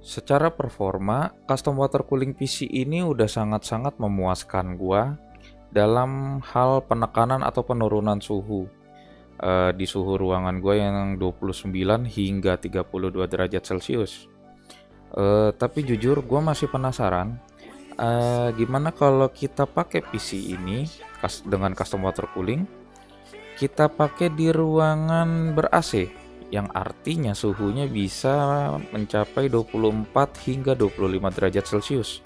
Secara performa, custom water cooling PC ini udah sangat-sangat memuaskan gua dalam hal penekanan atau penurunan suhu di suhu ruangan gua yang 29 hingga 32 derajat Celcius. Tapi jujur gua masih penasaran, gimana kalau kita pakai PC ini dengan custom water cooling, kita pakai di ruangan ber-AC yang artinya suhunya bisa mencapai 24 hingga 25 derajat Celcius.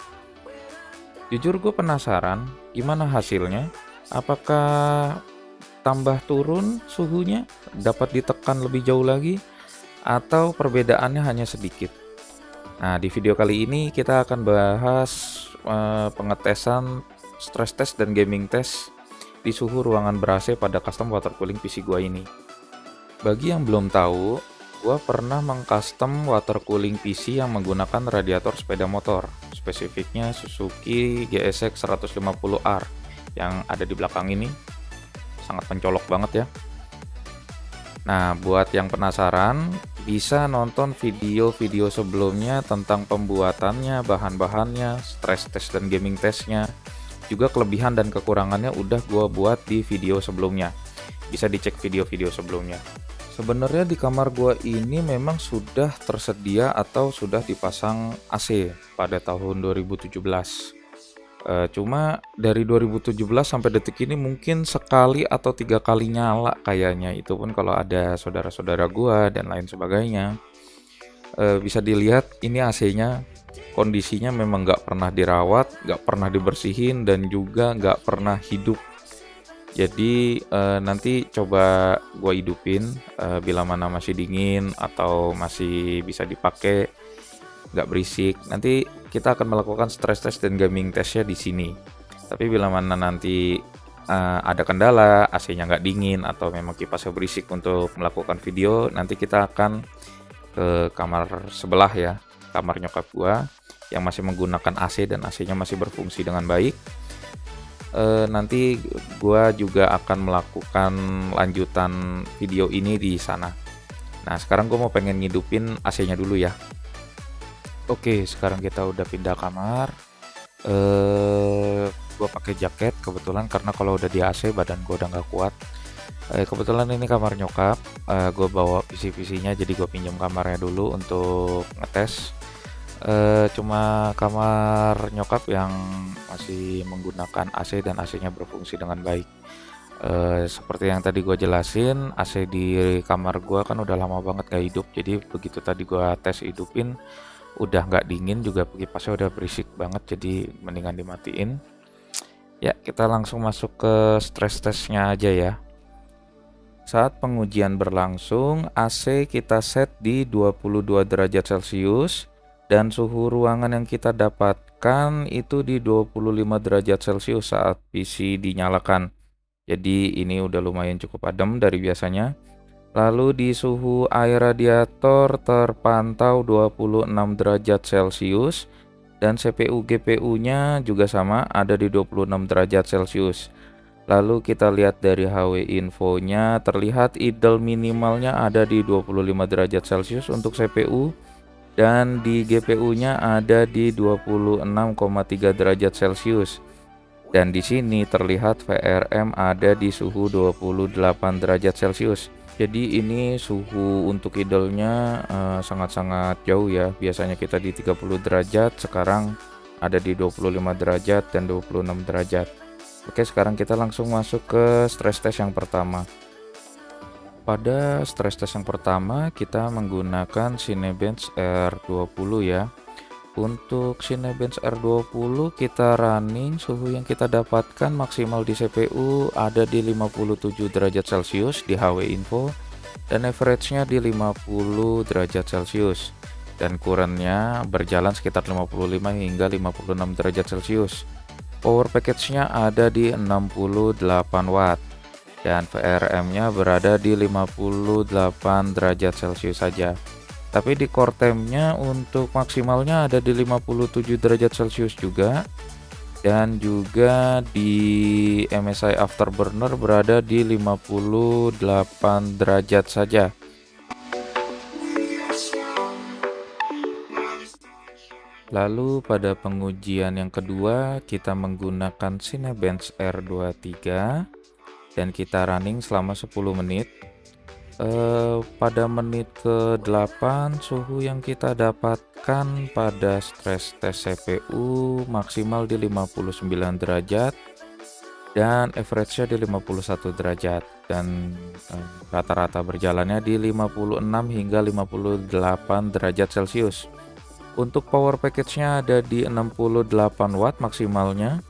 Jujur gue penasaran gimana hasilnya. Apakah tambah turun suhunya, dapat ditekan lebih jauh lagi, atau perbedaannya hanya sedikit. Nah, di video kali ini kita akan bahas pengetesan stress test dan gaming test di suhu ruangan ber-AC pada custom water cooling PC gua ini. Bagi yang belum tahu, gua pernah mengcustom water cooling PC yang menggunakan radiator sepeda motor, spesifiknya Suzuki GSX 150R yang ada di belakang ini. Sangat mencolok banget ya. Nah, buat yang penasaran, bisa nonton video-video sebelumnya tentang pembuatannya, bahan-bahannya, stress test dan gaming testnya. Juga kelebihan dan kekurangannya udah gua buat di video sebelumnya. Bisa dicek video-video sebelumnya. Sebenarnya di kamar gua ini memang sudah tersedia atau sudah dipasang AC pada tahun 2017. Cuma dari 2017 sampai detik ini mungkin sekali atau 3 kali nyala kayaknya. Itu pun kalau ada saudara-saudara gua dan lain sebagainya. Bisa dilihat ini AC-nya kondisinya memang nggak pernah dirawat, nggak pernah dibersihin, dan juga nggak pernah hidup. Jadi nanti coba gua hidupin bila mana masih dingin atau masih bisa dipakai, nggak berisik. Nanti kita akan melakukan stress test dan gaming testnya di sini. Tapi bila mana nanti ada kendala, AC-nya nggak dingin atau memang kipasnya berisik untuk melakukan video, nanti kita akan ke kamar sebelah ya, kamar nyokap gua yang masih menggunakan AC dan AC-nya masih berfungsi dengan baik. Nanti gua juga akan melakukan lanjutan video ini di sana. Nah, sekarang gua mau pengen ngidupin AC-nya dulu ya. Oke, sekarang kita udah pindah kamar. Gua pakai jaket kebetulan karena kalau udah di AC badan gua udah nggak kuat. Kebetulan ini kamar nyokap. Gua bawa PC-PC-nya, jadi gua pinjam kamarnya dulu untuk ngetes. Cuma kamar nyokap yang masih menggunakan AC dan AC-nya berfungsi dengan baik. Seperti yang tadi gua jelasin, AC di kamar gua kan udah lama banget gak hidup. Jadi begitu tadi gua tes hidupin, udah nggak dingin, juga kipasnya udah berisik banget, jadi mendingan dimatiin. Ya, kita langsung masuk ke stress testnya aja ya. Saat pengujian berlangsung, AC kita set di 22 derajat Celcius dan suhu ruangan yang kita dapatkan itu di 25 derajat Celcius saat PC dinyalakan. Jadi ini udah lumayan cukup adem dari biasanya. Lalu di suhu air radiator terpantau 26 derajat Celcius dan CPU GPU-nya juga sama, ada di 26 derajat Celcius. Lalu kita lihat dari HW infonya, terlihat idle minimalnya ada di 25 derajat Celcius untuk CPU dan di GPU-nya ada di 26,3 derajat Celcius. Dan di sini terlihat VRM ada di suhu 28 derajat Celcius. Jadi ini suhu untuk idle-nya sangat-sangat jauh ya. Biasanya kita di 30 derajat, sekarang ada di 25 derajat dan 26 derajat. Oke, sekarang kita langsung masuk ke stress test yang pertama. Pada stress test yang pertama kita menggunakan Cinebench R20 ya. Untuk Cinebench R20 kita running, suhu yang kita dapatkan maksimal di CPU ada di 57 derajat Celcius di HW info dan average-nya di 50 derajat Celcius dan current-nya berjalan sekitar 55 hingga 56 derajat Celcius. Power package-nya ada di 68 watt dan VRM-nya berada di 58 derajat Celcius saja. Tapi di core temp-nya untuk maksimalnya ada di 57 derajat Celcius juga. Dan juga di MSI Afterburner berada di 58 derajat saja. Lalu pada pengujian yang kedua kita menggunakan Cinebench R23 dan kita running selama 10 menit. Pada menit ke-8 suhu yang kita dapatkan pada stress test CPU maksimal di 59 derajat dan average-nya di 51 derajat dan rata-rata berjalannya di 56 hingga 58 derajat Celcius. Untuk power package-nya ada di 68 watt maksimalnya.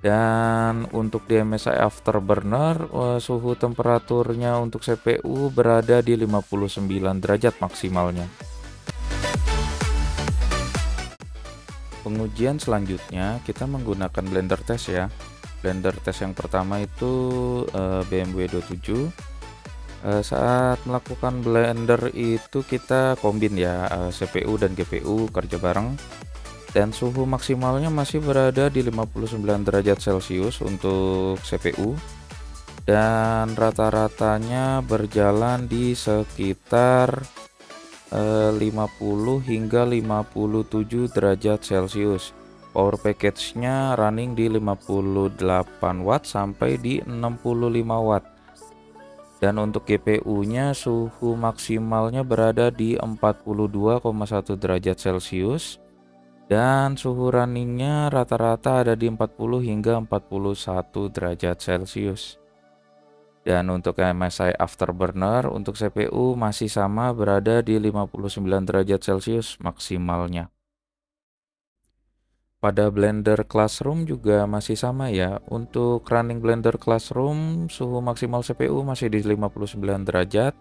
Dan untuk di MSI Afterburner suhu temperaturnya untuk CPU berada di 59 derajat maksimalnya. Pengujian selanjutnya kita menggunakan blender test ya. Blender test yang pertama itu BMW 27. Saat melakukan blender itu kita kombin ya, CPU dan GPU kerja bareng. Dan suhu maksimalnya masih berada di 59 derajat Celcius untuk CPU dan rata-ratanya berjalan di sekitar 50 hingga 57 derajat Celcius. Power package-nya running di 58 watt sampai di 65 watt. Dan untuk GPU-nya suhu maksimalnya berada di 42,1 derajat Celcius. Dan suhu runningnya rata-rata ada di 40 hingga 41 derajat Celcius. Dan untuk MSI Afterburner untuk CPU masih sama berada di 59 derajat Celcius maksimalnya. Pada Blender Classroom juga masih sama ya. Untuk running Blender Classroom suhu maksimal CPU masih di 59 derajat.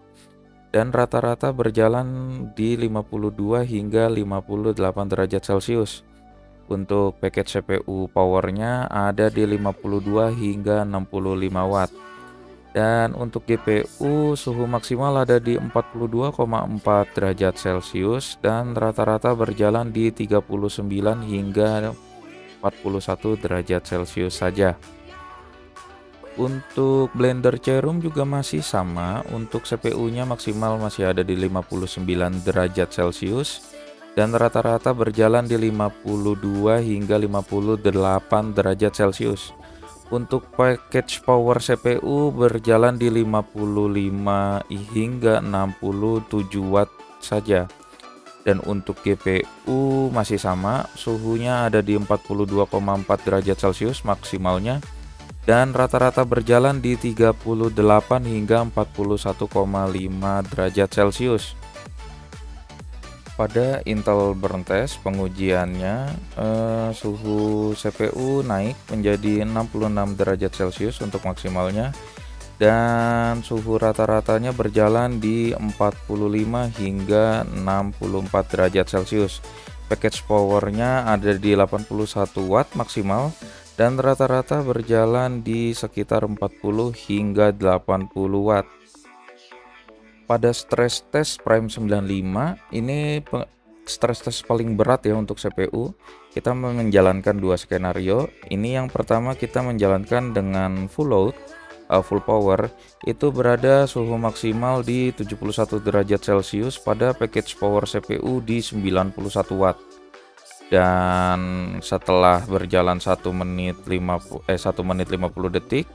Dan rata-rata berjalan di 52 hingga 58 derajat Celcius. Untuk package CPU powernya ada di 52 hingga 65 watt. Dan untuk GPU suhu maksimal ada di 42,4 derajat Celcius dan rata-rata berjalan di 39 hingga 41 derajat Celcius saja. Untuk Blender C-Room juga masih sama. Untuk CPU-nya maksimal masih ada di 59 derajat Celcius dan rata-rata berjalan di 52 hingga 58 derajat Celcius. Untuk package power CPU berjalan di 55 hingga 67 watt saja. Dan untuk GPU masih sama, suhunya ada di 42,4 derajat Celcius maksimalnya. Dan rata-rata berjalan di 38 hingga 41,5 derajat Celcius. Pada Intel Burn Test pengujiannya suhu CPU naik menjadi 66 derajat Celcius untuk maksimalnya dan suhu rata-ratanya berjalan di 45 hingga 64 derajat Celcius. Package powernya ada di 81 watt maksimal dan rata-rata berjalan di sekitar 40 hingga 80 watt. Pada stress test Prime 95 ini stress test paling berat ya untuk CPU. Kita menjalankan dua skenario. Ini yang pertama kita menjalankan dengan full load, full power, itu berada suhu maksimal di 71 derajat Celcius pada package power CPU di 91 watt. Dan setelah berjalan 1 menit 50 detik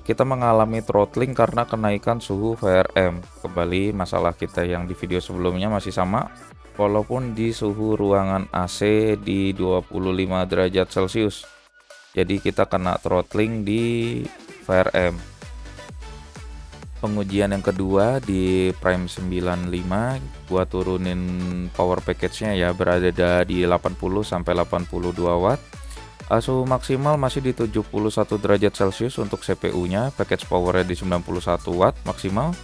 kita mengalami throttling karena kenaikan suhu VRM. Kembali masalah kita yang di video sebelumnya masih sama, walaupun di suhu ruangan AC di 25 derajat Celcius. Jadi kita kena throttling di VRM. Pengujian yang kedua di Prime 95 gua turunin power package-nya ya, berada di 80 sampai 82 watt. Suhu maksimal masih di 71 derajat Celcius untuk CPU-nya, package power-nya di 91 watt maksimal.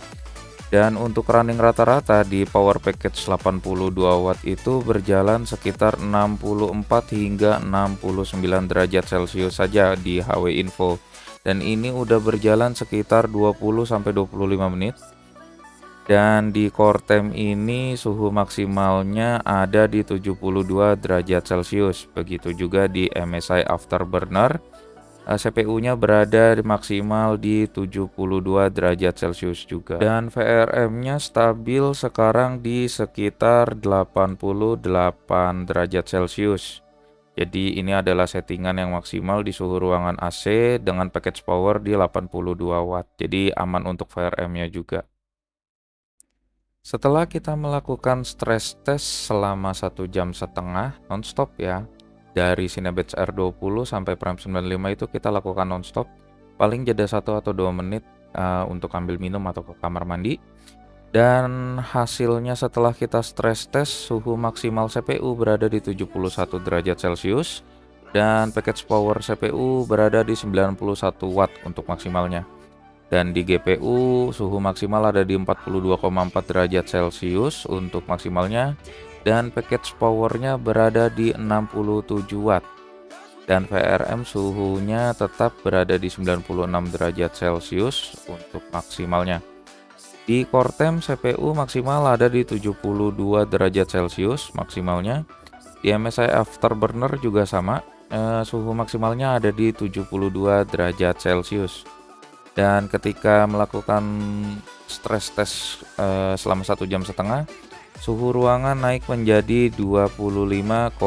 Dan untuk running rata-rata di power package 82 watt itu berjalan sekitar 64 hingga 69 derajat Celcius saja di HW Info. Dan ini udah berjalan sekitar 20 sampai 25 menit. Dan di Core Temp ini suhu maksimalnya ada di 72 derajat Celcius. Begitu juga di MSI Afterburner CPU-nya berada di maksimal di 72 derajat Celcius juga. Dan VRM-nya stabil sekarang di sekitar 88 derajat Celcius. Jadi ini adalah settingan yang maksimal di suhu ruangan AC dengan package power di 82 watt. Jadi aman untuk VRM-nya juga. Setelah kita melakukan stress test selama 1,5 jam non-stop ya, dari Cinebench R20 sampai Prime 95 itu kita lakukan non-stop, paling jeda 1 atau 2 menit untuk ambil minum atau ke kamar mandi. Dan hasilnya setelah kita stress test, suhu maksimal CPU berada di 71 derajat Celcius dan package power CPU berada di 91 watt untuk maksimalnya. Dan di GPU suhu maksimal ada di 42,4 derajat Celcius untuk maksimalnya, dan package powernya berada di 67 watt. Dan VRM suhunya tetap berada di 96 derajat Celcius untuk maksimalnya. Di Core CPU maksimal ada di 72 derajat Celcius maksimalnya. Di MSI Afterburner juga sama, suhu maksimalnya ada di 72 derajat Celcius. Dan ketika melakukan stress test selama 1,5 jam, suhu ruangan naik menjadi 25,7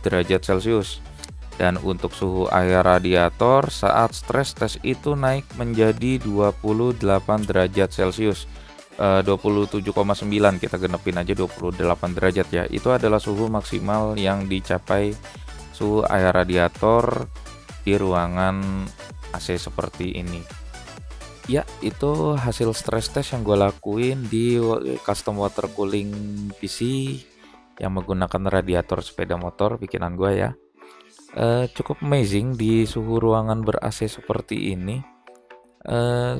derajat Celcius. Dan untuk suhu air radiator saat stress test itu naik menjadi 28 derajat Celcius. 27,9 kita genepin aja 28 derajat ya. Itu adalah suhu maksimal yang dicapai suhu air radiator di ruangan AC seperti ini. Ya, itu hasil stress test yang gue lakuin di custom water cooling PC yang menggunakan radiator sepeda motor bikinan gue ya. Cukup amazing di suhu ruangan ber-AC seperti ini.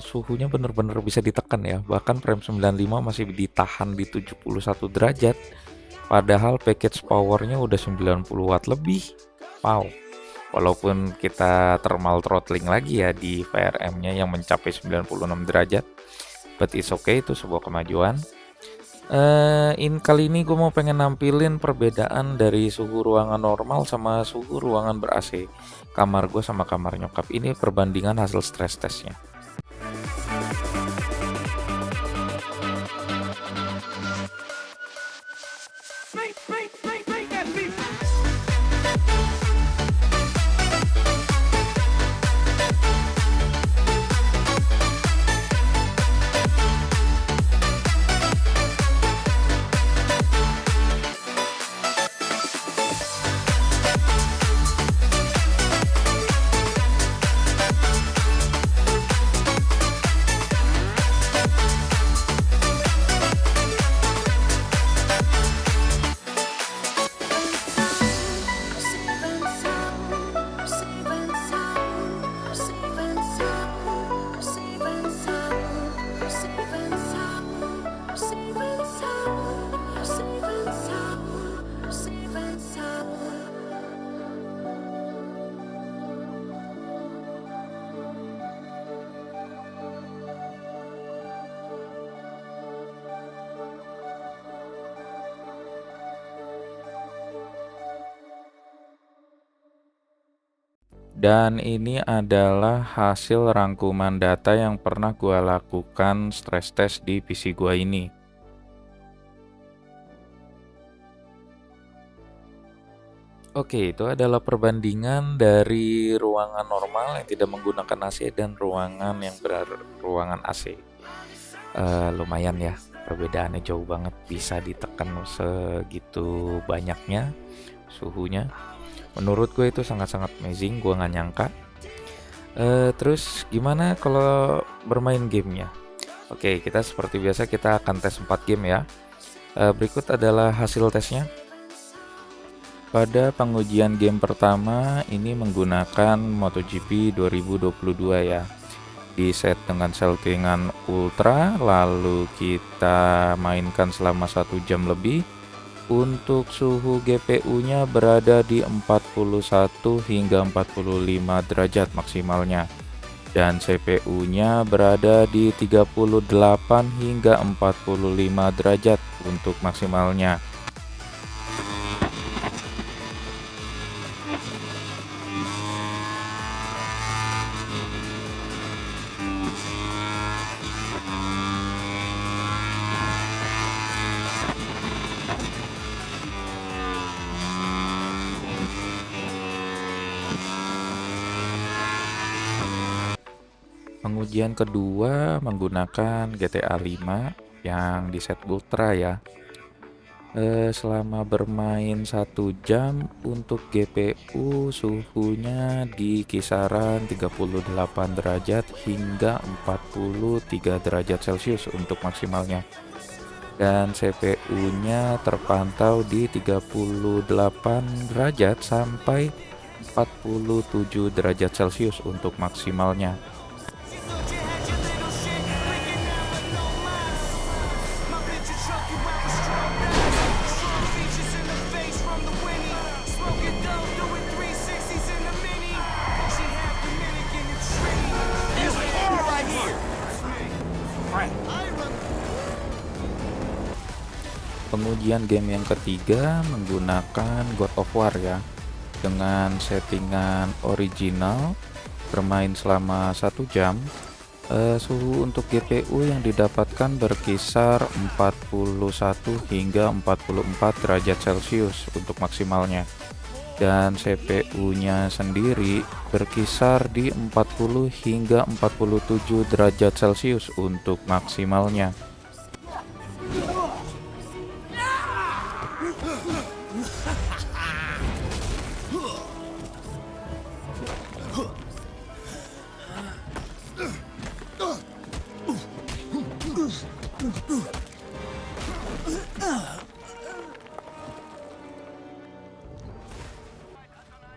Suhunya bener-bener bisa ditekan ya. Bahkan Prime 95 masih ditahan di 71 derajat. Padahal package powernya udah 90 watt lebih. Wow. Walaupun kita thermal throttling lagi ya di VRM-nya yang mencapai 96 derajat, but it's okay, itu sebuah kemajuan. Kali ini gue mau pengen nampilin perbedaan dari suhu ruangan normal sama suhu ruangan ber-AC. Kamar gue sama kamar nyokap, ini perbandingan hasil stress testnya. Dan ini adalah hasil rangkuman data yang pernah gue lakukan stress test di PC gue ini. Oke, itu adalah perbandingan dari ruangan normal yang tidak menggunakan AC dan ruangan yang beruangan AC. Lumayan ya, perbedaannya jauh banget, bisa ditekan segitu banyaknya suhunya. Menurut gue itu sangat-sangat amazing, gue nggak nyangka. Terus gimana kalau bermain gamenya? Oke, kita seperti biasa kita akan tes 4 game ya. Berikut adalah hasil tesnya. Pada pengujian game pertama ini menggunakan MotoGP 2022 ya. Di set dengan settingan ultra, lalu kita mainkan selama 1 jam lebih. Untuk suhu GPU-nya berada di 41 hingga 45 derajat maksimalnya. Dan CPU-nya berada di 38 hingga 45 derajat untuk maksimalnya. pengujian kedua menggunakan GTA 5 yang di set ultra ya. Selama bermain 1 jam untuk GPU suhunya di kisaran 38 derajat hingga 43 derajat Celcius untuk maksimalnya, dan CPU-nya terpantau di 38 derajat sampai 47 derajat Celcius untuk maksimalnya. Pengujian game yang ketiga menggunakan God of War ya, dengan settingan original, bermain selama 1 jam. Suhu untuk GPU yang didapatkan berkisar 41 hingga 44 derajat Celcius untuk maksimalnya, dan CPU-nya sendiri berkisar di 40 hingga 47 derajat Celcius untuk maksimalnya.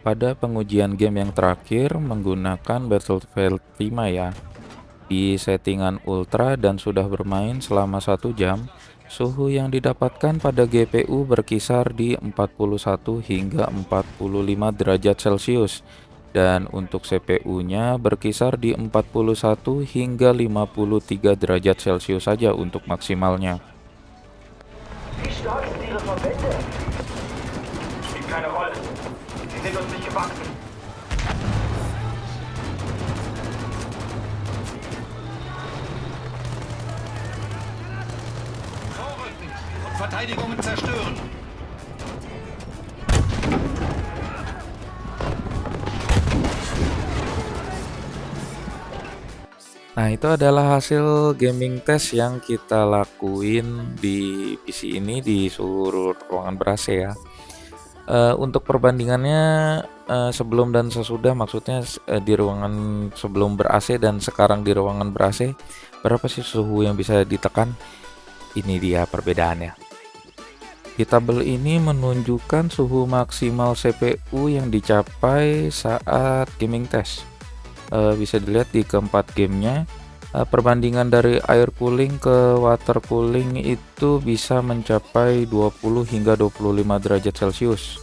Pada pengujian game yang terakhir menggunakan Battlefield 5 ya, di settingan ultra dan sudah bermain selama 1 jam, suhu yang didapatkan pada GPU berkisar di 41 hingga 45 derajat Celcius, dan untuk CPU-nya berkisar di 41 hingga 53 derajat Celcius saja untuk maksimalnya. Wie stark sind Ihre Verbände? Spielt keine Rolle. Sie sind uns nicht gewachsen. Vorrücken und Verteidigungen zerstören. Nah, itu adalah hasil gaming test yang kita lakuin di PC ini di seluruh ruangan ber-AC ya. Untuk perbandingannya sebelum dan sesudah, maksudnya di ruangan sebelum ber-AC dan sekarang di ruangan ber-AC, berapa sih suhu yang bisa ditekan? Ini dia perbedaannya. Di tabel ini menunjukkan suhu maksimal CPU yang dicapai saat gaming test. Bisa dilihat di keempat gamenya, perbandingan dari air cooling ke water cooling itu bisa mencapai 20 hingga 25 derajat Celcius,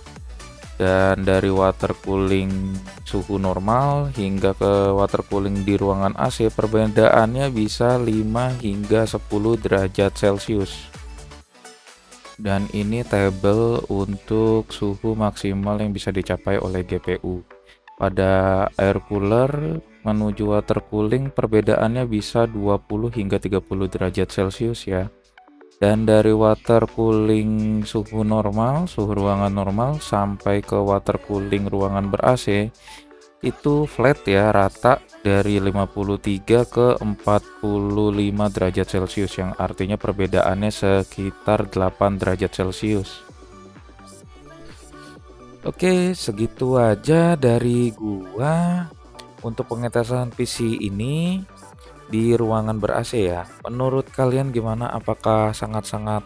dan dari water cooling suhu normal hingga ke water cooling di ruangan AC perbedaannya bisa 5 hingga 10 derajat Celcius. Dan ini tabel untuk suhu maksimal yang bisa dicapai oleh GPU. Pada air cooler menuju water cooling perbedaannya bisa 20 hingga 30 derajat Celcius ya. Dan dari water cooling suhu normal, suhu ruangan normal, sampai ke water cooling ruangan ber-AC itu flat ya, rata dari 53 ke 45 derajat Celcius, yang artinya perbedaannya sekitar 8 derajat Celcius. Oke, segitu aja dari gua untuk pengetesan PC ini di ruangan ber-AC ya. Menurut kalian gimana? Apakah sangat-sangat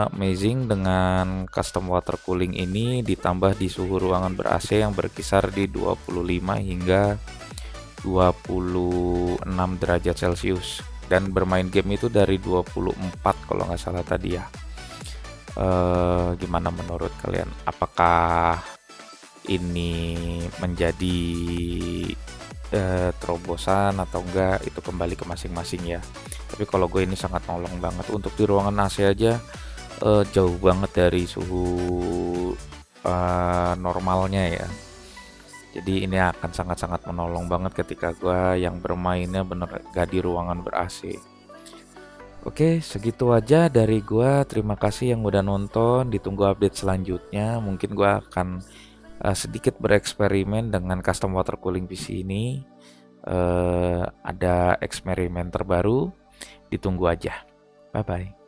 amazing dengan custom water cooling ini ditambah di suhu ruangan ber-AC yang berkisar di 25 hingga 26 derajat Celcius, dan bermain game itu dari 24 kalau nggak salah tadi ya. Gimana menurut kalian? Apakah ini menjadi terobosan atau enggak? Itu kembali ke masing-masing ya. Tapi kalau gue ini sangat nolong banget untuk di ruangan AC aja, jauh banget dari suhu normalnya ya. Jadi ini akan sangat-sangat menolong banget ketika gue yang bermainnya bener gak di ruangan ber-AC. Oke, segitu aja dari gua. Terima kasih yang udah nonton. Ditunggu update selanjutnya. Mungkin gua akan sedikit bereksperimen dengan custom water cooling PC ini. ada eksperimen terbaru, ditunggu aja. Bye bye.